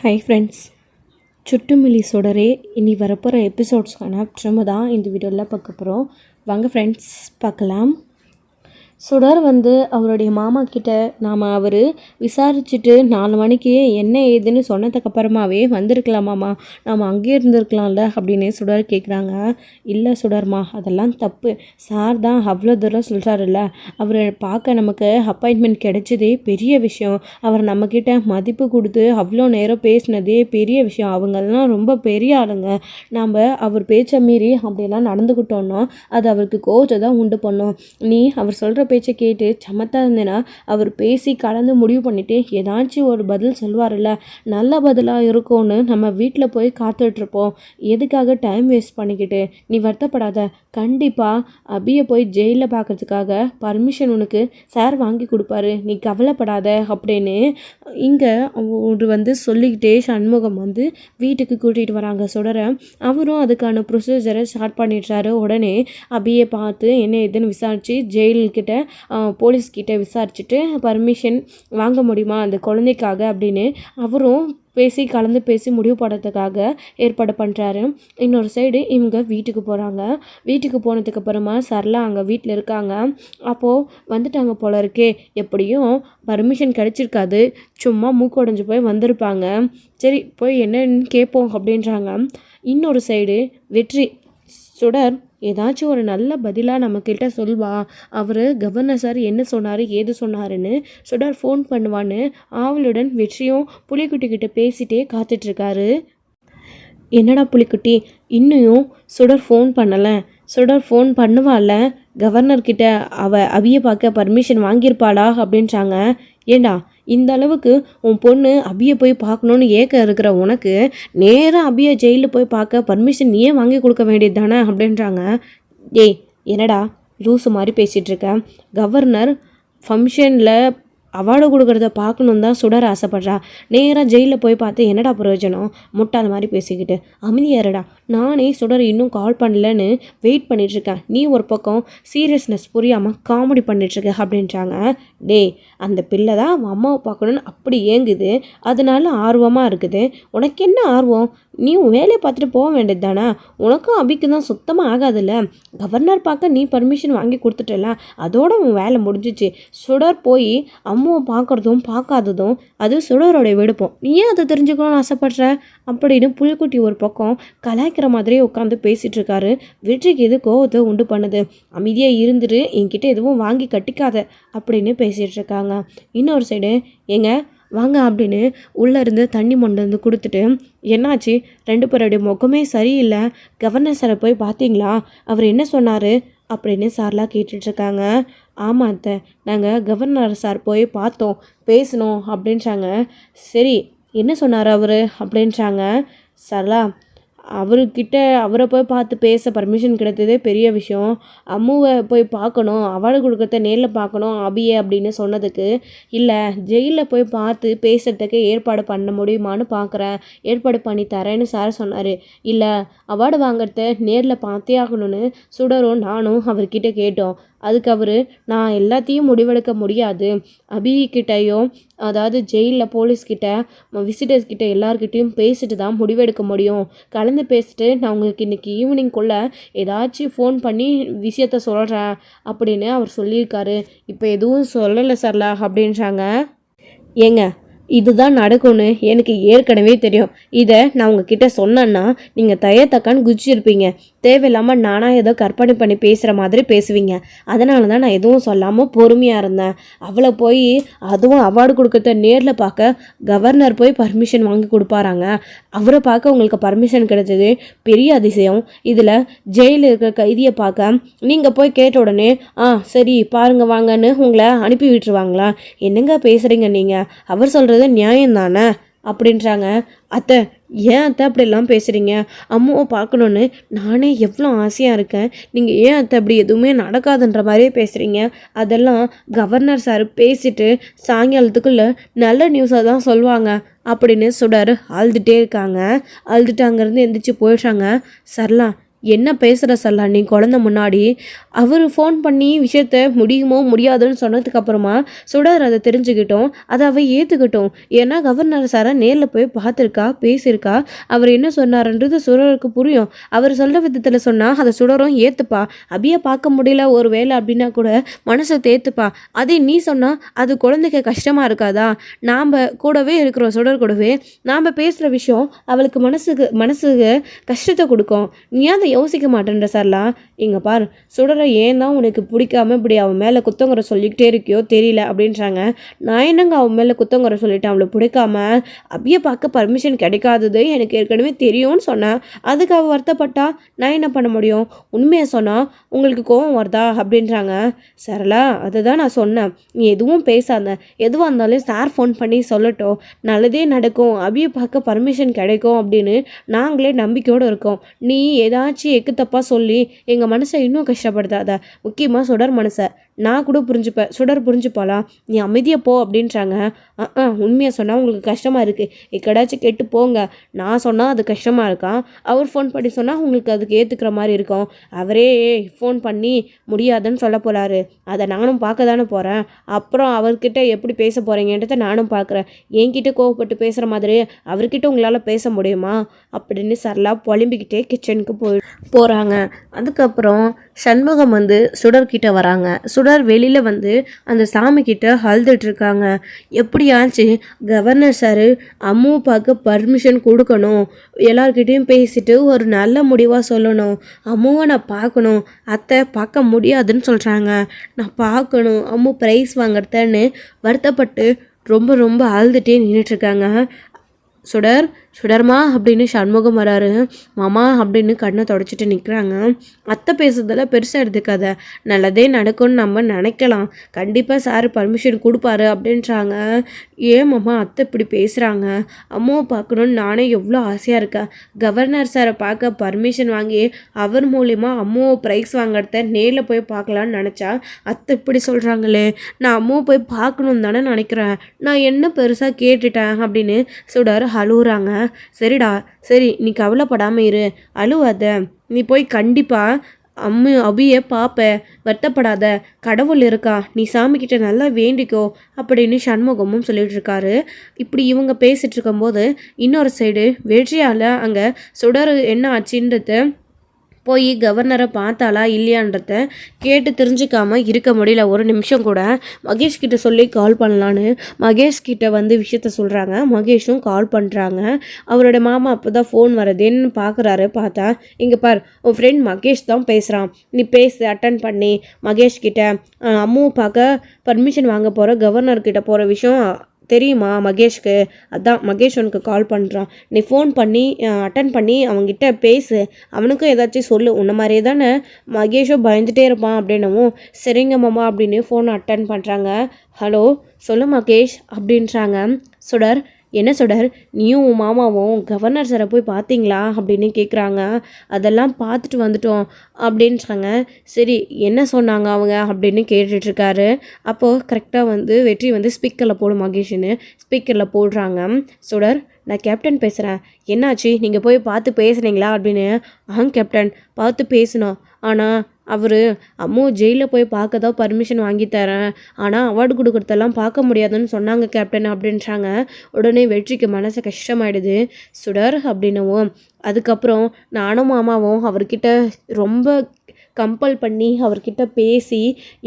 Hi friends, சுட்டுமில்லி சொடரே இனி வரப்போகிற எபிசோட்ஸ்க்கான trim தான் இந்த வீடியோவில் பார்க்க போகிறோம். வாங்க ஃப்ரெண்ட்ஸ் பார்க்கலாம். சுடர் அவருடைய மாமா கிட்ட அவர் விசாரிச்சுட்டு 4 மணிக்கு என்ன ஏதுன்னு சொன்னதுக்கப்புறமாவே வந்திருக்கலாமாம்மா, நாம் அங்கேயே இருந்திருக்கலாம்ல அப்படின்னு சுடர் கேட்குறாங்க. இல்லை சுடர்மா, அதெல்லாம் தப்பு. சார் தான் அவ்வளோ தூரம் சொல்கிறாருல்ல, அவரை பார்க்க நமக்கு அப்பாயின்மெண்ட் கிடைச்சதே பெரிய விஷயம். அவர் நம்மக்கிட்ட மதிப்பு கொடுத்து அவ்வளோ நேரம் பேசினதே பெரிய விஷயம். அவங்கெல்லாம் ரொம்ப பெரிய ஆளுங்க. நாம் அவர் பேச்சை மீறி அப்படியெல்லாம் நடந்துக்கிட்டோன்னா அது அவருக்கு கோவத்தை தான் உண்டு பண்ணோம். நீ அவர் சொல்கிற பேச்சை கேட்டு சமத்தா இருந்தேன்னா அவர் பேசி கலந்து முடிவு பண்ணிட்டு ஏதாச்சும் ஒரு பதில் சொல்வார்ல, நல்ல பதிலாக இருக்கும்னு நம்ம வீட்டில் போய் காத்துட்ருப்போம். எதுக்காக டைம் வேஸ்ட் பண்ணிக்கிட்டு? நீ வருத்தப்படாத, கண்டிப்பாக அபியை போய் ஜெயிலில் பார்க்கறதுக்காக பர்மிஷன் உனக்கு சார் வாங்கி கொடுப்பாரு, நீ கவலைப்படாத அப்படின்னு இங்கே அவர் சொல்லிக்கிட்டே சண்முகம் வீட்டுக்கு கூட்டிகிட்டு வராங்க சுடரை. அவரும் அதுக்கான ப்ரொசீஜரை ஸ்டார்ட் பண்ணிடுறாரு. உடனே அபியை பார்த்து என்ன ஏதுன்னு விசாரித்து ஜெயில்கிட்ட போலீஸ்கிட்ட விசாரிச்சுட்டு பர்மிஷன் வாங்க முடியுமா அந்த குழந்தைக்காக அப்படின்னு அவரும் கலந்து பேசி முடிவு பண்ணுறதுக்காக ஏற்பாடு பண்ணுறாரு. இன்னொரு சைடு இவங்க வீட்டுக்கு போகிறாங்க. வீட்டுக்கு போனதுக்கப்புறமா சரளா அங்கே வீட்டில் இருக்காங்க. அப்போது வந்துட்டாங்க போல இருக்கே, எப்படியும் பர்மிஷன் கிடச்சிருக்காது, சும்மா மூக்குடைஞ்சு போய் வந்திருப்பாங்க. சரி போய் என்னன்னு கேட்போம் அப்படின்றாங்க. இன்னொரு சைடு வெற்றி, சுடர் ஏதாச்சும் ஒரு நல்ல பதிலாக நம்மக்கிட்ட சொல்வா, அவர் கவர்னர் சார் என்ன சொன்னார் ஏது சொன்னாருன்னு சுடர் ஃபோன் பண்ணுவான்னு ஆவலுடன் வெற்றியும் புலிக்குட்டிக்கிட்ட பேசிகிட்டே காத்துட்ருக்காரு. என்னடா புலிக்குட்டி, இன்னும் சுடர் ஃபோன் பண்ணலை? சுடர் ஃபோன் பண்ணுவாள்ல கவர்னர்கிட்ட, அபியை பார்க்க பர்மிஷன் வாங்கியிருப்பாளா அப்படின்றாங்க. ஏண்டா இந்த அளவுக்கு உன் பொண்ணு அபியை போய் பார்க்கணுன்னு ஏக்க இருக்கிற உனக்கு நேராக அபியை ஜெயிலில் போய் பார்க்க பர்மிஷன் நீயே வாங்கி கொடுக்க வேண்டியது தானே அப்படின்றாங்க. ஏய் என்னடா லூசு மாதிரி பேசிகிட்ருக்க? கவர்னர் ஃபங்க்ஷனில் அவார்டு கொடுக்குறத பார்க்கணுன்னு தான் சுடர் ஆசைப்படுறா. நேராக ஜெயிலில் போய் பார்த்து என்னடா பிரயோஜனம்? முட்டாத மாதிரி பேசிக்கிட்டு அமைதியாருடா. நானே சுடர் இன்னும் கால் பண்ணலன்னு வெயிட் பண்ணிகிட்ருக்கேன், நீ ஒரு பக்கம் சீரியஸ்னஸ் புரியாமல் காமெடி பண்ணிகிட்ருக்க அப்படின்றாங்க. டே, அந்த பிள்ளை தான் அவன் அம்மாவை பார்க்கணுன்னு அப்படி ஏங்குது, அதனால ஆர்வமாக இருக்குது. உனக்கு என்ன ஆர்வம்? நீ வேலையை பார்த்துட்டு போக வேண்டியது தானே? உனக்கும் அபிக்கு தான் சுத்தமாக ஆகாதுல்ல. கவர்னர் பார்க்க நீ பர்மிஷன் வாங்கி கொடுத்துட்டல, அதோட உன் வேலை முடிஞ்சிச்சு. சுடர் போய் அம்மாவை பார்க்குறதும் பார்க்காததும் அது சுடரோடைய விடுப்போம். நீ ஏன் அதை தெரிஞ்சுக்கணும்னு ஆசைப்படுற அப்படின்னு புலிக்குட்டி ஒரு பக்கம் கலாய்க்கிற மாதிரியே உட்காந்து பேசிகிட்டு இருக்காரு. வெற்றிக்கு இது கோவத்தை உண்டு பண்ணுது. அமைதியாக இருந்துட்டு என்கிட்ட எதுவும் வாங்கி கட்டிக்காத அப்படின்னு பேசிகிட்டு இருக்காங்க. இன்னொரு சைடு ஏங்க வாங்க அப்படின்னு உள்ளேருந்து தண்ணி மொண்டு கொடுத்துட்டு, என்னாச்சு? 2 பேருடைய முகமே சரியில்லை, கவர்னர் சாரை போய் பார்த்தீங்களா? அவர் என்ன சொன்னார் அப்படின்னு சார்லாம் கேட்டுட்ருக்காங்க. ஆமாம் அத்தை, நாங்கள் கவர்னர் சார் போய் பார்த்தோம், பேசணும் அப்படின்றாங்க. சரி என்ன சொன்னார் அவர் அப்படின்றாங்க. சரளா, அவரை போய் பார்த்து பேச பர்மிஷன் கிடைத்ததே பெரிய விஷயம். அம்முவை போய் பார்க்கணும், அவார்டு கொடுக்கறத நேரில் பார்க்கணும் அபியே அப்படின்னு சொன்னதுக்கு, இல்லை ஜெயிலில் போய் பார்த்து பேசுகிறதுக்கு ஏற்பாடு பண்ண முடியுமான்னு பார்க்குறேன், ஏற்பாடு பண்ணி தரேன்னு சார் சொன்னார். இல்லை அவார்டு வாங்கிறத நேரில் பார்த்தே ஆகணும்னு சுடரும் நானும் அவர்கிட்ட கேட்டோம். அதுக்கு அவர், நான் எல்லாத்தையும் முடிவெடுக்க முடியாது, அபிகிட்டையும் அதாவது ஜெயிலில் போலீஸ்கிட்ட விசிட்டர்ஸ்கிட்ட எல்லார்கிட்டையும் பேசிட்டு தான் முடிவெடுக்க முடியும், கலந்து பேசிட்டு நான் உங்களுக்கு இன்றைக்கி ஈவினிங்குள்ளே ஏதாச்சும் ஃபோன் பண்ணி விஷயத்த சொல்கிறேன் அப்படின்னு அவர் சொல்லியிருக்காரு. இப்போ எதுவும் சொல்லலை சரலா அப்படின்றாங்க. ஏங்க இதுதான் நடக்கும்னு எனக்கு ஏற்கனவே தெரியும். இதை நான் உங்ககிட்ட சொன்னேன்னா நீங்கள் தக்கான்னு குதிச்சிருப்பீங்க. தேவையில்லாமல் நானாக ஏதோ கற்பனை பண்ணி பேசுகிற மாதிரி பேசுவீங்க. அதனால தான் நான் எதுவும் சொல்லாமல் பொறுமையாக இருந்தேன். அவளை போய் அதுவும் அவார்டு கொடுக்கறத நேரில் பார்க்க கவர்னர் போய் பர்மிஷன் வாங்கி கொடுப்பாராங்க. அவரை பார்க்க உங்களுக்கு பர்மிஷன் கிடைச்சது பெரிய அதிசயம். இதில் ஜெயிலில் இருக்கிற கைதியை பார்க்க நீங்கள் போய் கேட்ட உடனே சரி பாருங்க வாங்கன்னு உங்களை அனுப்பி விட்டுருவாங்களா? என்னங்க பேசுகிறீங்க நீங்கள்? அவர் சொல்கிறது நியாயம் தானே அப்படின்றாங்க. அத்தை ஏன் அத்தை அப்படிலாம் பேசுகிறீங்க? அம்மாவை பார்க்கணுன்னு நானே எவ்வளோ ஆசையாக இருக்கேன், நீங்கள் ஏன் அத்தை அப்படி எதுவுமே நடக்காதுன்ற மாதிரியே பேசுகிறீங்க? அதெல்லாம் கவர்னர் சார் பேசிட்டு சாயங்காலத்துக்குள்ளே நல்ல நியூஸாக தான் சொல்லுவாங்க அப்படின்னு சுடர் அழுதுகிட்டே இருக்காங்க. அழுதுட்டு அங்கேருந்து எந்திரிச்சு போயிடுறாங்க. சரலா என்ன பேசுகிற சல்லா நீ குழந்த முன்னாடி? அவர் ஃபோன் பண்ணி விஷயத்த முடியுமோ முடியாதுன்னு சொன்னதுக்கப்புறமா சுடர் அதை தெரிஞ்சுக்கிட்டோம், அதை அவள் ஏற்றுக்கிட்டோம். ஏன்னா கவர்னர் சாரை நேரில் போய் பார்த்துருக்கா, பேசியிருக்கா. அவர் என்ன சொன்னார்ன்றது சுடருக்கு புரியும். அவர் சொல்கிற விதத்தில் சொன்னால் அதை சுடரும் ஏற்றுப்பா. அபியை பார்க்க முடியல ஒரு வேலை அப்படின்னா கூட மனசை தேத்துப்பா. அதே நீ சொன்னால் அது குழந்தைக்கு கஷ்டமாக இருக்காதா? நாம் கூடவே இருக்கிறோம், சுடர் கூடவே. நாம் பேசுகிற விஷயம் அவளுக்கு மனசுக்கு கஷ்டத்தை கொடுக்கும். நீ அதை யோசிக்க மாட்டேன்ற சார்லாம். இங்கே பார், சுடரை ஏன் தான் உனக்கு பிடிக்காம இப்படி அவன் மேலே குத்தங்குறை சொல்லிக்கிட்டே இருக்கியோ தெரியல அப்படின்றாங்க. நான் என்னங்க அவன் மேலே குத்தங்குறை சொல்லிட்டேன்? அவளை பிடிக்காம அபியை பார்க்க பர்மிஷன் கிடைக்காதது எனக்கு ஏற்கனவே தெரியும்னு சொன்னேன். அதுக்கு அவள் வருத்தப்பட்டா நான் என்ன பண்ண முடியும்? உண்மையை சொன்னால் உங்களுக்கு கோபம் வருதா அப்படின்றாங்க. சரலா, அதுதான் நான் சொன்னேன், நீ எதுவும் பேசாத, எதுவாக இருந்தாலும் சார் ஃபோன் பண்ணி சொல்லட்டும், நல்லதே நடக்கும், அபியை பார்க்க பர்மிஷன் கிடைக்கும் அப்படின்னு நாங்களே நம்பிக்கையோடு இருக்கோம். நீ ஏதாச்சும் எக்கு தப்பாக சொல்லி எங்கள் மனசை இன்னும் கஷ்டப்படுத்தாத. முக்கியமாக சுடர் மனசை நான் கூட புரிஞ்சுப்பேன், சுடர் புரிஞ்சுப்பாளா? நீ அமைதியாக போ அப்படின்றாங்க. உண்மையாக சொன்னால் உங்களுக்கு கஷ்டமாக இருக்குது, எக்கடாச்சும் கேட்டு போங்க. நான் சொன்னால் அது கஷ்டமாக இருக்கான், அவர் ஃபோன் பண்ணி சொன்னால் உங்களுக்கு அதுக்கு ஏற்றுக்கிற மாதிரி இருக்கும். அவரே ஃபோன் பண்ணி முடியாதுன்னு சொல்ல போகிறாரு, அதை நானும் பார்க்க தானே போகிறேன். அப்புறம் அவர்கிட்ட எப்படி பேச போகிறீங்கன்றத நானும் பார்க்குறேன். என்கிட்ட கோவப்பட்டு பேசுகிற மாதிரி அவர்கிட்ட உங்களால் பேச முடியுமா அப்படின்னு சரளா புலம்பிக்கிட்டே கிச்சனுக்கு போகிறாங்க. அதுக்கப்புறம் சண்முகம் வந்து சுடர்கிட்ட வராங்க. சுடர் வெளியில் வந்து அந்த சாமி கிட்ட அழுதுட்ருக்காங்க. எப்படியாச்சு கவர்னர் சார் அம்மு பார்க்க பர்மிஷன் கொடுக்கணும், எல்லார்கிட்டையும் பேசிட்டு ஒரு நல்ல முடிவாக சொல்லணும். அம்முவை நான் பார்க்கணும், அத்தை பார்க்க முடியாதுன்னு சொல்கிறாங்க, நான் பார்க்கணும், அம்மு ப்ரைஸ் வாங்குறதன்னு வருத்தப்பட்டு ரொம்ப ரொம்ப அழுதுகிட்டே நின்றுட்டுருக்காங்க. சுடர்மா அப்படின்னு சண்முகம் வராரு. மாமா அப்படின்னு கண்ணை தொடச்சிட்டு நிற்கிறாங்க. அத்தை பேசுறதெல்லாம் பெருசாக எடுத்துக்காத, நல்லதே நடக்கும்னு நம்ம நினைக்கலாம், கண்டிப்பாக சார் பர்மிஷன் கொடுப்பாரு அப்படின்றாங்க. ஏன் மாமா அத்தை இப்படி பேசுகிறாங்க? அம்மாவை பார்க்கணுன்னு நானே எவ்வளோ ஆசையாக இருக்கேன். கவர்னர் சாரை பார்க்க பர்மிஷன் வாங்கி அவர் மூலிமா அம்மாவை ப்ரைஸ் வாங்கிறத நேரில் போய் பார்க்கலான்னு நினச்சா அத்தை இப்படி சொல்கிறாங்களே. நான் அம்மாவை போய் பார்க்கணுன்னு தானே நினைக்கிறேன், நான் என்ன பெருசாக கேட்டுட்டேன் அப்படின்னு சுடர் அழுகுறாங்க. சரிடா, சரி, நீ கவலைப்படாமல் இரு, அழுவாத, நீ போய் கண்டிப்பாக அபியை பார்ப்ப, வருத்தப்படாத, கடவுள் இருக்கா, நீ சாமிக்கிட்ட நல்லா வேண்டிக்கோ அப்படின்னு சண்முகமும் சொல்லிட்டு இருக்காரு. இப்படி இவங்க பேசிகிட்டு இருக்கும்போது இன்னொரு சைடு வெற்றியால் அங்கே சுடர் என்ன ஆச்சுன்றது போய் கவர்னரை பார்த்தாலா இல்லையான்றத கேட்டு தெரிஞ்சுக்காமல் இருக்க முடியல ஒரு நிமிஷம் கூட. மகேஷ்கிட்ட சொல்லி கால் பண்ணலான்னு மகேஷ்கிட்ட வந்து விஷயத்த சொல்கிறாங்க. மகேஷும் கால் பண்ணுறாங்க. அவரோட மாமா அப்போ தான் ஃபோன் வரதுன்னு பார்க்குறாரு. பார்த்தா இங்கே பார், உன் ஃப்ரெண்ட் மகேஷ் தான் பேசுகிறான், நீ பேசு அட்டன் பண்ணி மகேஷ்கிட்ட. அம்மாவை பார்க்க பர்மிஷன் வாங்க போகிற கவர்னர்கிட்ட போகிற விஷயம் தெரியுமா மகேஷ்க்கு? அதான் மகேஷ் உனக்கு கால் பண்ணுறான், நீ ஃபோன் பண்ணி அட்டன் பண்ணி அவங்ககிட்ட பேசு, அவனுக்கும் ஏதாச்சும் சொல்லு, உன்ன மாதிரியே தானே மகேஷும் பயந்துகிட்டே இருப்பான் அப்படின்னவும் சரிங்க மாமா அப்படின்னு ஃபோன் அட்டன் பண்ணுறாங்க. ஹலோ சொல்லு மகேஷ் அப்படின்றாங்க. சுடர், என்ன சுடர், நீயும் உன் மாமாவும் கவர்னர் சாரை போய் பார்த்தீங்களா அப்படின்னு கேட்குறாங்க. அதெல்லாம் பார்த்துட்டு வந்துட்டோம் அப்படின்றாங்க. சரி, என்ன சொன்னாங்க அவங்க அப்படின்னு கேட்டுட்ருக்காரு. அப்போது கரெக்டாக வந்து வெற்றி வந்து ஸ்பீக்கரில் போடும் மகேஷ்னு ஸ்பீக்கரில் போடுறாங்க. சுடர், நான் கேப்டன் பேசுகிறேன், என்னாச்சு, நீங்கள் போய் பார்த்து பேசுனீங்களா அப்படின்னு. கேப்டன், பார்த்து பேசினோம், ஆனால் அவர் அம்மு ஜெயிலில் போய் பார்க்க தான் பர்மிஷன் வாங்கி தரேன், ஆனால் அவார்டு கொடுக்குறதெல்லாம் பார்க்க முடியாதுன்னு சொன்னாங்க கேப்டன் அப்படின்றாங்க. உடனே வெற்றிக்கு மனசு கஷ்டமாயிடுது. சுடர் அப்படின்னவும் அதுக்கப்புறம் நானும் மாமாவும் அவர்கிட்ட ரொம்ப கம்பல் பண்ணி அவர்கிட்ட பேசி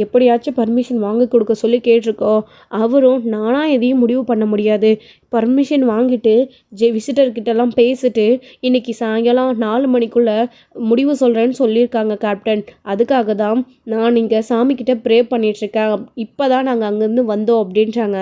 எப்படியாச்சும் பர்மிஷன் வாங்கி கொடுக்க சொல்லி கேட்டிருக்கோம். அவரும் நானாக எதையும் முடிவு பண்ண முடியாது, பர்மிஷன் வாங்கிட்டு விசிட்டர்கிட்டலாம் பேசிட்டு இன்றைக்கி சாயங்காலம் 4 மணிக்குள்ளே முடிவு சொல்கிறேன்னு சொல்லியிருக்காங்க கேப்டன். அதுக்காக தான் நான் இங்கே சாமிக்கிட்ட ப்ரே பண்ணிகிட்ருக்கேன், இப்போ தான் நாங்கள் அங்கேருந்து வந்தோம் அப்படின்றாங்க.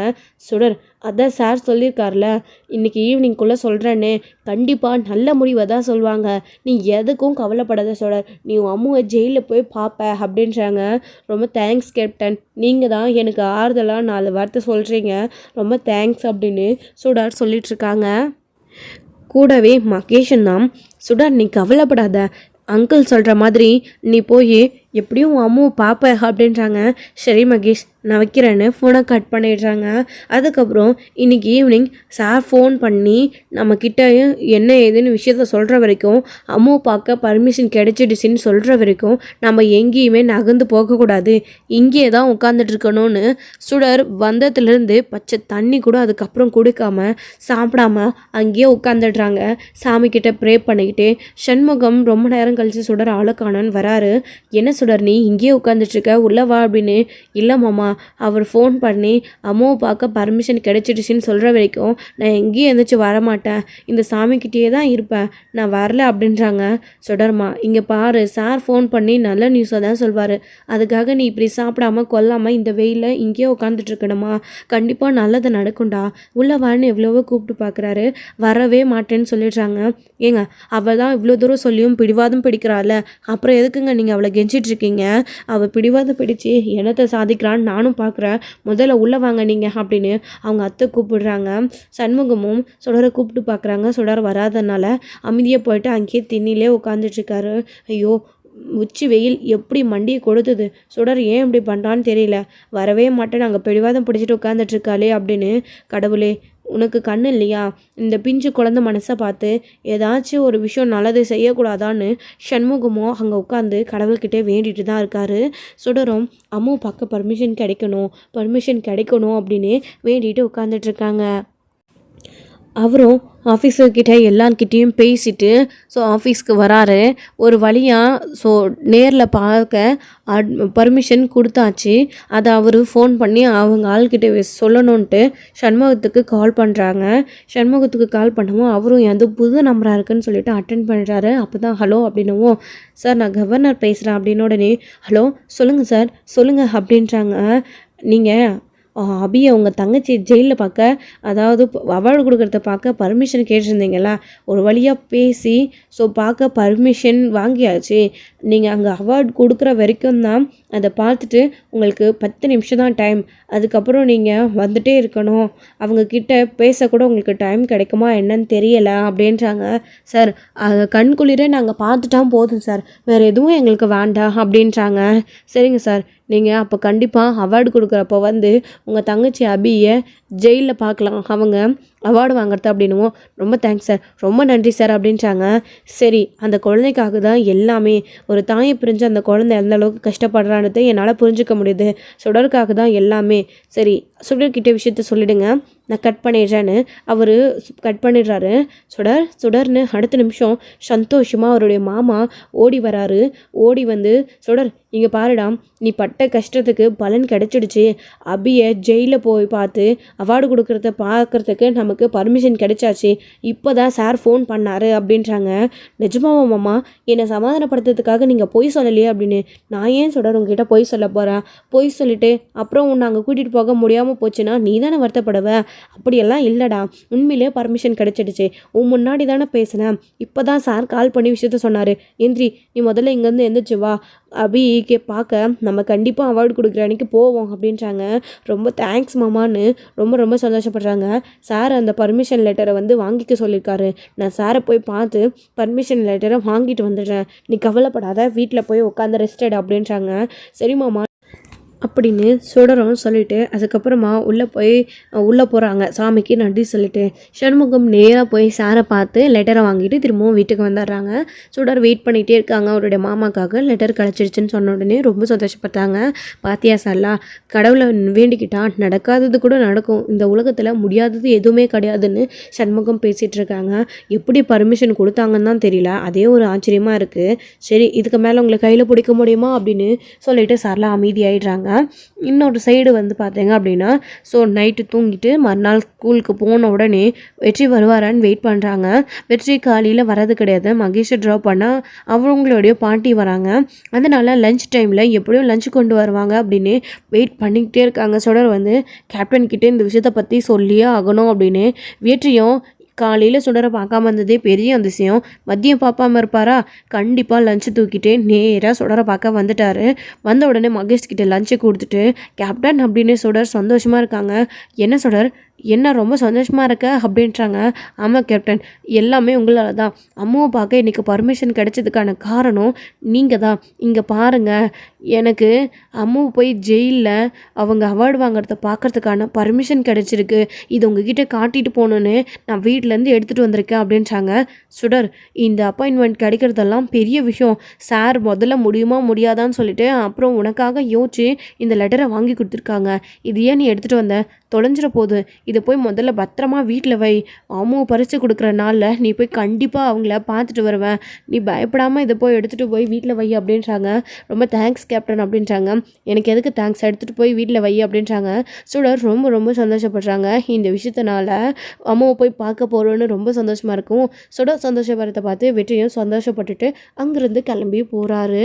சுடர், அதான் சார் சொல்லியிருக்கார்ல, இன்றைக்கி ஈவினிங்குள்ளே சொல்கிறேன்னு, கண்டிப்பாக நல்ல முடிவை தான் சொல்லுவாங்க, நீ எதுக்கும் கவலைப்படாத சுடர், நீ அம்முவை ஜெயிலில் போய் பார்ப்ப அப்படின்றாங்க. ரொம்ப தேங்க்ஸ் கேப்டன், நீங்கள் தான் எனக்கு ஆறுதலாக 4 வார்த்தை சொல்கிறீங்க, ரொம்ப தேங்க்ஸ் அப்படின்னு சுடர் சொல்லிகிட்ருக்காங்க. கூடவே மகேஷன் தான், சுடர் நீ கவலைப்படாத, அங்கிள் சொல்கிற மாதிரி நீ போய் எப்படியும் உன் அம்மாவை பார்ப்ப அப்படின்றாங்க. சரி மகேஷ் நான் வைக்கிறேன்னு ஃபோனை கட் பண்ணிடுறாங்க. அதுக்கப்புறம் இன்றைக்கி ஈவினிங் சார் ஃபோன் பண்ணி நம்மக்கிட்ட என்ன ஏதுன்னு விஷயத்த சொல்கிற வரைக்கும் அம்மாவை பார்க்க பர்மிஷன் கிடைச்சிடுச்சின்னு சொல்கிற வரைக்கும் நம்ம எங்கேயுமே நகர்ந்து போகக்கூடாது, இங்கே தான் உட்காந்துட்டு இருக்கணும்னு சுடர் வந்ததுலேருந்து பச்சை தண்ணி கூட அதுக்கப்புறம் கொடுக்காம சாப்பிடாம அங்கேயே உட்காந்துடுறாங்க. சாமிக்கிட்ட ப்ரே பண்ணிக்கிட்டு சண்முகம் ரொம்ப நேரம் கழித்து சுடர் ஆளுக்கானன்னு வராரு. என்ன சுடர் நீ இங்கேயே உட்காந்துட்ருக்க, உள்ள வா அப்படின்னு. இல்லை மாமா, அவர் ஃபோன் பண்ணி அம்மாவை பார்க்க பர்மிஷன் கிடைச்சிடுச்சின்னு சொல்கிற வரைக்கும் நான் எங்கேயும் எழுந்திரிச்சு வரமாட்டேன், இந்த சாமிக்கிட்டேயே தான் இருப்பேன், நான் வரல அப்படின்றாங்க. சுடர்மா இங்கே பாரு, சார் ஃபோன் பண்ணி நல்ல நியூஸை தான் சொல்வார், அதுக்காக நீ இப்படி சாப்பிடாம கொல்லாமல் இந்த வெயிலில் இங்கேயே உட்காந்துட்ருக்கணுமா? கண்டிப்பாக நல்லது நடக்கும்டா, உள்ள வான்னு எவ்வளவோ கூப்பிட்டு பார்க்குறாரு, வரவே மாட்டேன்னு சொல்லிடுறாங்க. ஏங்க அவள் தான் இவ்வளோ தூரம் சொல்லியும் பிடிவாதம் பிடிக்கிறாள், அப்புறம் எதுக்குங்க நீங்கள் அவளை கெஞ்சிட்ருக்கீங்க? அவள் பிடிவாதம் பிடிச்சி என்னத்தை சாதிக்கிறான்னு நானும் பார்க்குறேன், முதல்ல உள்ளே வாங்க நீங்கள் அப்படின்னு அவங்க அத்தை கூப்பிடுறாங்க. சண்முகமும் சுடரை கூப்பிட்டு பார்க்குறாங்க. சுடர் வராதனால அமைதியாக போயிட்டு அங்கேயே திண்ணிலே உட்காந்துட்ருக்காரு. ஐயோ உச்சி வெயில் எப்படி மண்டியை கொடுத்தது, சுடர் ஏன் இப்படி பண்ணுறான்னு தெரியல, வரவே மாட்டேன் நாங்கள் பிடிவாதம் பிடிச்சிட்டு உட்காந்துட்ருக்காளே அப்படின்னு. கடவுளே உனக்கு கண்ணு இல்லையா, இந்த பிஞ்சு குழந்தை மனசை பார்த்து ஏதாச்சும் ஒரு விஷயம் நல்லது செய்யக்கூடாதான்னு சண்முகமோ அங்கே உட்காந்து கடவுள்கிட்டே வேண்டிட்டு தான் இருக்காரு. சுடரும் அம்மாவை பார்க்க பர்மிஷன் கிடைக்கணும் அப்படின்னு வேண்டிட்டு உட்காந்துட்ருக்காங்க. அவரும் ஆஃபீஸர்கிட்ட எல்லார்கிட்டேயும் பேசிட்டு ஆஃபீஸ்க்கு வராரு. ஒரு வழியாக நேரில் பார்க்க பர்மிஷன் கொடுத்தாச்சு. அதை அவர் ஃபோன் பண்ணி அவங்க ஆள்கிட்ட சொல்லணுன்ட்டு சண்முகத்துக்கு கால் பண்ணுறாங்க. சண்முகத்துக்கு கால் பண்ணவும் அவரும் எந்த புது நம்பராக இருக்குன்னு சொல்லிட்டு அட்டென்ட் பண்ணுறாரு. அப்போ தான் ஹலோ அப்படின்னவும், சார் நான் கவர்னர் பேசுகிறேன் அப்படின்னு உடனே, ஹலோ சொல்லுங்கள் சார் சொல்லுங்கள் அப்படின்றாங்க. நீங்கள் அபியை உங்கள் தங்கச்சி ஜெயிலில் பார்க்க, அதாவது அவார்டு கொடுக்குறத பார்க்க பர்மிஷன் கேட்டிருந்தீங்களா, ஒரு வழியாக பேசி பார்க்க பர்மிஷன் வாங்கியாச்சு. நீங்கள் அங்கே அவார்டு கொடுக்குற வரைக்கும் தான் அதை பார்த்துட்டு உங்களுக்கு 10 நிமிஷம் தான் டைம், அதுக்கப்புறம் நீங்கள் வந்துட்டே இருக்கணும், அவங்கக்கிட்ட பேசக்கூட உங்களுக்கு டைம் கிடைக்குமா என்னன்னு தெரியலை அப்படின்றாங்க. சார் அதை கண்குளிர நாங்கள் பார்த்துட்டா போதும் சார், வேறு எதுவும் எங்களுக்கு வேண்டாம் அப்படின்றாங்க. சரிங்க சார், நீங்கள் அப்போ கண்டிப்பாக அவார்டு கொடுக்குறப்போ வந்து உங்கள் தங்கச்சி அபியை ஜெயிலில் பார்க்கலாம், அவங்க அவார்டு வாங்குறது அப்படின்னுவோம். ரொம்ப தேங்க்ஸ் சார், ரொம்ப நன்றி சார் அப்படின்றாங்க. சரி, அந்த குழந்தைக்காக தான் எல்லாமே, ஒரு தாயை பிரிஞ்சு அந்த குழந்தை எந்த அளவுக்கு கஷ்டப்படுறான்னு என்னால் புரிஞ்சுக்க முடியுது, சுடருக்காக தான் எல்லாமே. சரி சுடர்கிட்ட விஷயத்த சொல்லிவிடுங்க, நான் கட் பண்ணிடுறேன்னு அவர் கட் பண்ணிடுறாரு. சுடர்னு அடுத்த நிமிஷம் சந்தோஷமாக அவருடைய மாமா ஓடி வராரு. ஓடி வந்து, சுடர் இங்கே பாருடா, நீ பட்ட கஷ்டத்துக்கு பலன் கிடச்சிடுச்சு, அபியை ஜெயிலில் போய் பார்த்து அவார்டு கொடுக்குறத பார்க்குறதுக்கு நமக்கு பர்மிஷன் கிடைச்சாச்சு, இப்போ தான் சார் ஃபோன் பண்ணார் அப்படின்றாங்க. நிஜமாவா மாமா, என்னை சமாதானப்படுத்துறதுக்காக நீங்கள் பொய் சொல்லலையே அப்படின்னு. நான் ஏன் சுடர் உங்ககிட்ட பொய் சொல்ல போகிறேன், பொய் சொல்லிவிட்டு அப்புறம் உன்னை அங்கே கூட்டிகிட்டு போக முடியாமல் போச்சுன்னா நீ தானே வருத்தப்படுவ, அப்படியெல்லாம் இல்லைடா, உண்மையிலே பர்மிஷன் கிடைச்சிடுச்சு, உன் முன்னாடி தானே பேசினேன், இப்போ தான் சார் கால் பண்ணி விஷயத்த சொன்னார், எந்திரி நீ முதல்ல இங்கேருந்து எந்திரிச்சு வா, அபிக்கு பார்க்க நம்ம கண்டிப்பாக அவார்டு கொடுக்குற அன்றைக்கி போவோம் அப்படின்றாங்க. ரொம்ப தேங்க்ஸ் மாமான்னு ரொம்ப சந்தோஷப்படுறாங்க. சார் அந்த பர்மிஷன் லெட்டரை வந்து வாங்கிக்க சொல்லியிருக்காரு, நான் சாரை போய் பார்த்து பர்மிஷன் லெட்டரை வாங்கிட்டு வந்துடுறேன், நீ கவலைப்படாத, வீட்டில் போய் உட்காந்து ரெஸ்ட் எடு அப்படின்றாங்க. சரி மாமா அப்படின்னு சுடரும் சொல்லிவிட்டு அதுக்கப்புறமா உள்ளே போகிறாங்க. சாமிக்கு நன்றி சொல்லிட்டு சண்முகம் நேராக போய் சாரை பார்த்து லெட்டரை வாங்கிட்டு திரும்பவும் வீட்டுக்கு வந்துடுறாங்க. சுடர் வெயிட் பண்ணிகிட்டே இருக்காங்க அவருடைய மாமாக்காக. லெட்டர் கிடச்சிருச்சுன்னு சொன்ன உடனே ரொம்ப சந்தோஷப்பட்டாங்க. பாத்தியா சார்லா, கடவுளை வேண்டிக்கிட்டா நடக்காதது கூட நடக்கும், இந்த உலகத்தில் முடியாதது எதுவுமே கிடையாதுன்னு சண்முகம் பேசிகிட்டு இருக்காங்க. எப்படி பர்மிஷன் கொடுத்தாங்கன்னு தான் தெரியல, அதே ஒரு ஆச்சரியமாக இருக்குது. சரி இதுக்கு மேலே உங்களை கையில் பிடிக்க முடியுமா அப்படின்னு சொல்லிட்டு சார்லா அமைதியாகிடுறாங்க. இன்னொரு சைடு வந்து பார்த்தீங்க அப்படின்னா நைட்டு தூங்கிட்டு மறுநாள் ஸ்கூலுக்கு போன உடனே வெற்றி வருவாரான்னு வெயிட் பண்ணுறாங்க. வெற்றி காலையில் வரது கிடையாது, மகேஷை ட்ராப் பண்ணால் அவங்களுடைய பாட்டி வராங்க, அதனால் லஞ்ச் டைமில் எப்படியும் லஞ்ச் கொண்டு வருவாங்க அப்படின்னு வெயிட் பண்ணிக்கிட்டே இருக்காங்க. சுடர் வந்து கேப்டன்கிட்டே இந்த விஷயத்தை பற்றி சொல்லியே ஆகணும் அப்படின்னு. வெற்றியும் காலையில் சுடரை பார்க்காம இருந்ததே பெரிய அதிசயம், மதியம் பார்ப்பாம இருப்பாரா, கண்டிப்பாக லஞ்சு தூக்கிட்டு நேராக சுடரை பார்க்க வந்துட்டார். வந்த உடனே மகேஷ் கிட்டே லஞ்சை கொடுத்துட்டு கேப்டன் அப்படின்னு சுடர் சந்தோஷமாக இருக்காங்க. என்ன சுடர் என்ன ரொம்ப சந்தோஷமாக இருக்க அப்படின்றாங்க. ஆமாம் கேப்டன், எல்லாமே உங்களால் தான். அம்மாவை பார்க்க இன்றைக்கி பர்மிஷன் கிடைச்சதுக்கான காரணம் நீங்கள் தான். இங்கே பாருங்கள், எனக்கு அம்மாவை போய் ஜெயிலில் அவங்க அவார்டு வாங்குறத பார்க்குறதுக்கான பர்மிஷன் கிடைச்சிருக்கு. இது உங்ககிட்ட காட்டிட்டு போகணுன்னு நான் வீட்டிலேருந்து எடுத்துகிட்டு வந்திருக்கேன் அப்படின்றாங்க. சுடர், இந்த அப்பாயின்மெண்ட் கிடைக்கிறதெல்லாம் பெரிய விஷயம். சார் முதல்ல முடியுமா முடியாதான்னு சொல்லிட்டு அப்புறம் உனக்காக யோசிச்சு இந்த லெட்டரை வாங்கி கொடுத்துருக்காங்க. இது ஏன் நீ எடுத்துகிட்டு வந்த? தொலைஞ்சிட போகுது. இதை போய் முதல்ல பத்திரமா வீட்டில் வை. அம்மாவை பறித்து கொடுக்குற நாளில் நீ போய் கண்டிப்பாக அவங்கள பார்த்துட்டு வருவேன். நீ பயப்படாமல் இதை போய் எடுத்துகிட்டு போய் வீட்டில் வை அப்படின்றாங்க. ரொம்ப தேங்க்ஸ் கேப்டன் அப்படின்றாங்க. எனக்கு எதுக்கு தேங்க்ஸ், எடுத்துகிட்டு போய் வீட்டில் வை அப்படின்றாங்க. சுடர் ரொம்ப ரொம்ப சந்தோஷப்படுறாங்க. இந்த விஷயத்தினால அம்மாவை போய் பார்க்க போகிறோன்னு ரொம்ப சந்தோஷமாக இருக்கும். சுடர் சந்தோஷப்படுறத பார்த்து வெற்றியும் சந்தோஷப்பட்டுட்டு அங்கேருந்து கிளம்பி போகிறாரு.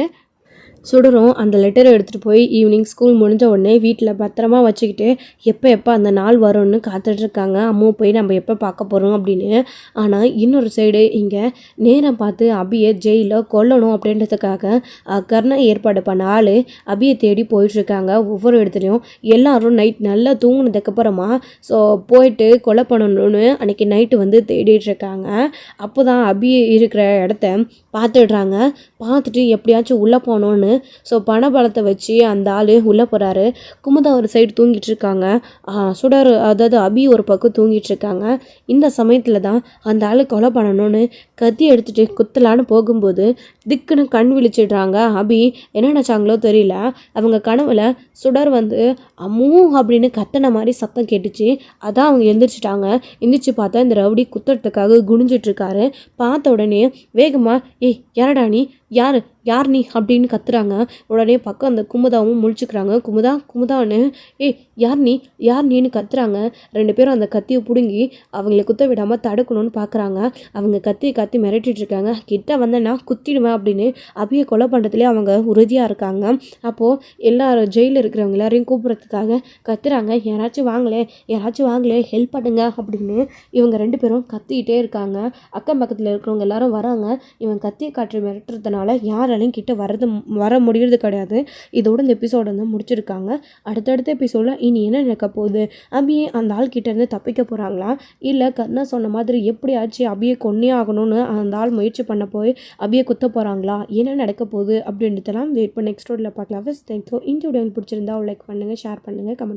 சுடரும் அந்த லெட்டரை எடுத்துகிட்டு போய் ஈவினிங் ஸ்கூல் முடிஞ்ச உடனே வீட்டில் பத்திரமா வச்சுக்கிட்டு எப்போ அந்த நாள் வரும்னு காத்துட்ருக்காங்க. அம்மாவை போய் நம்ம எப்போ பார்க்க போகிறோம் அப்படின்னு. ஆனால் இன்னொரு சைடு இங்கே நேரம் பார்த்து அபியை ஜெயிலில் கொல்லணும் அப்படின்றதுக்காக கர்ணா ஏற்பாடு பண்ண ஆள் அபியை தேடி போயிட்டுருக்காங்க. ஒவ்வொரு இடத்துலையும் எல்லாரும் நைட் நல்லா தூங்கினதுக்கப்புறமா ஸோ போயிட்டு கொலை பண்ணணும்னு அன்றைக்கி நைட்டு வந்து தேடிட்டுருக்காங்க. அப்போ தான் அபி இருக்கிற இடத்த பார்த்துடுறாங்க. பார்த்துட்டு எப்படியாச்சும் உள்ளே போகணுன்னு ஸோ பணபலத்தை வச்சு அந்த ஆள் உள்ளே போகிறாரு. குமுதா ஒரு சைடு தூங்கிட்டு இருக்காங்க. சுடர் அதாவது அபி ஒரு பக்கம் தூங்கிட்டு இருக்காங்க. இந்த சமயத்தில் தான் அந்த ஆள் கொலை பண்ணணும்னு கத்தி எடுத்துகிட்டு குத்தலான்னு போகும்போது திக்குன்னு கண் விழிச்சிடுறாங்க. அபி என்ன நினச்சாங்களோ தெரியல, அவங்க கனவுல சுடர் வந்து அம்மூ அப்படின்னு கத்தின மாதிரி சத்தம் கேட்டுச்சு. அதான் அவங்க எந்திரிச்சிட்டாங்க. எந்திரிச்சு பார்த்தா இந்த ரவுடி குத்துறதுக்காக குனிஞ்சிட்ருக்காரு. பார்த்த உடனே வேகமாக ஏய் யாரடா நீ, யார் நீ அப்படின்னு கத்துறாங்க. உடனே பக்கம் அந்த குமுதாவும் முழிச்சுக்கிறாங்க. குமுதான்னு ஏய் யார் நீன்னு கத்துறாங்க. ரெண்டு பேரும் அந்த கத்தியை பிடுங்கி அவங்கள குத்த விடாமல் தடுக்கணும்னு பார்க்குறாங்க. அவங்க கத்தி மிரட்டிட்டு இருக்காங்க. கிட்ட வந்தேன்னா குத்திடுவேன் அப்படின்னு அபியை கொலை பண்ணுறதுலேயே அவங்க உறுதியாக இருக்காங்க. அப்போது எல்லாரும் ஜெயிலில் இருக்கிறவங்க எல்லாரையும் கூப்பிட்றதுக்காக கத்துறாங்க. யாராச்சும் வாங்களே ஹெல்ப் பண்ணுங்க அப்படின்னு இவங்க ரெண்டு பேரும் கத்திக்கிட்டே இருக்காங்க. அக்கம் பக்கத்தில் இருக்கிறவங்க எல்லாரும் வராங்க. இவன் கத்தியை காற்று மிரட்டுறதுனால யாராலையும் கிட்ட வர முடியறது கிடையாது. இதோட இந்த எபிசோட வந்து முடிச்சிருக்காங்க. அடுத்தடுத்த எபிசோடில் இனி என்ன நடக்க போகுது? அபியை அந்த ஆள் கிட்ட இருந்து தப்பிக்க போகிறாங்களா, இல்லை கர்ணா சொன்ன மாதிரி எப்படியாச்சும் அபியை கொன்னே ஆகணும்னு அந்த ஆள் முயற்சி பண்ண போய் அபியை குத்த போகிறாங்களா, என்ன நடக்க போகுது அப்படின்றதெல்லாம் வெயிட் பண்ணி நெக்ஸ்ட் ரோடில் பார்க்கலாம். தேங்க்யூ. இந்த வீடியோ பிடிச்சிருந்தா லைக் பண்ணுங்கள், ஷேர் பண்ணுங்கள், கமெண்ட்